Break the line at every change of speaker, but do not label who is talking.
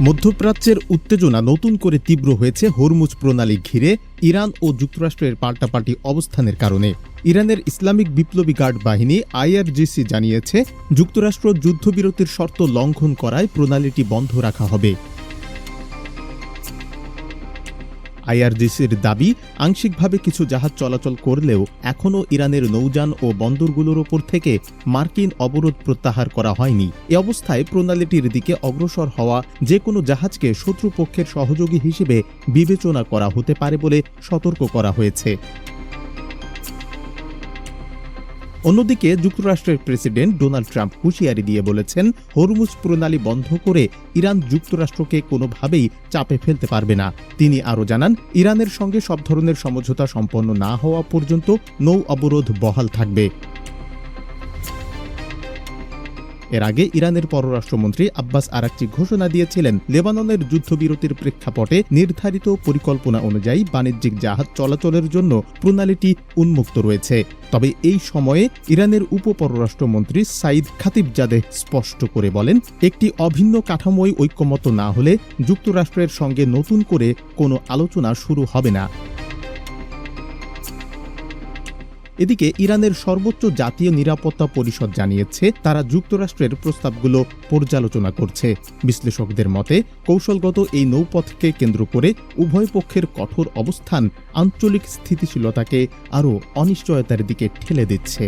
মধ্যপ্রাচ্যের উত্তেজনা নতুন করে তীব্র হয়েছে হরমুজ প্রণালী ঘিরে ইরান ও যুক্তরাষ্ট্রের পাল্টাপাল্টি অবস্থানের কারণে। ইরানের ইসলামিক বিপ্লবী গার্ড বাহিনী আইআরজিসি জানিয়েছে, যুক্তরাষ্ট্র যুদ্ধবিরতির শর্ত লঙ্ঘন করায় প্রণালীটি বন্ধ রাখা হবে। আইআরজিসির দাবি, আংশিকভাবে কিছু জাহাজ চলাচল করলেও এখনও ইরানের নৌযান ও বন্দরগুলোর ওপর থেকে মার্কিন অবরোধ প্রত্যাহার করা হয়নি। এ অবস্থায় প্রণালীটির দিকে অগ্রসর হওয়া যে কোনো জাহাজকে শত্রুপক্ষের সহযোগী হিসেবে বিবেচনা করা হতে পারে বলে সতর্ক করা হয়েছে। অন্যদিকে যুক্তরাষ্ট্রের প্রেসিডেন্ট ডোনাল্ড ট্রাম্প হুঁশিয়ারি দিয়ে বলেছেন, হরমুজ প্রণালী বন্ধ করে ইরান যুক্তরাষ্ট্রকে কোনোভাবেই চাপে ফেলতে পারবে না। তিনি আরও জানান, ইরানের সঙ্গে সব ধরনের সমঝোতা সম্পন্ন না হওয়া পর্যন্ত নৌ অবরোধ বহাল থাকবে। এর আগে ইরানের পররাষ্ট্রমন্ত্রী আব্বাস আরাকচি ঘোষণা দিয়েছিলেন, লেবাননের যুদ্ধবিরতির প্রেক্ষাপটে নির্ধারিত পরিকল্পনা অনুযায়ী বাণিজ্যিক জাহাজ চলাচলের জন্য প্রণালীটি উন্মুক্ত রয়েছে। তবে এই সময়ে ইরানের উপপররাষ্ট্রমন্ত্রী সাইদ খাতিবজাদেহ স্পষ্ট করে বলেন, একটি অভিন্ন কাঠামোয় ঐক্যমত না হলে যুক্তরাষ্ট্রের সঙ্গে নতুন করে কোনো আলোচনা শুরু হবে না। এদিকে ইরানের সর্বোচ্চ জাতীয় নিরাপত্তা পরিষদ জানিয়েছে, তারা যুক্তরাষ্ট্রের প্রস্তাবগুলো পর্যালোচনা করছে। বিশ্লেষকদের মতে, কৌশলগত এই নৌপথকে কেন্দ্র করে উভয় পক্ষের কঠোর অবস্থান আঞ্চলিক স্থিতিশীলতাকে আরও অনিশ্চয়তার দিকে ঠেলে দিচ্ছে।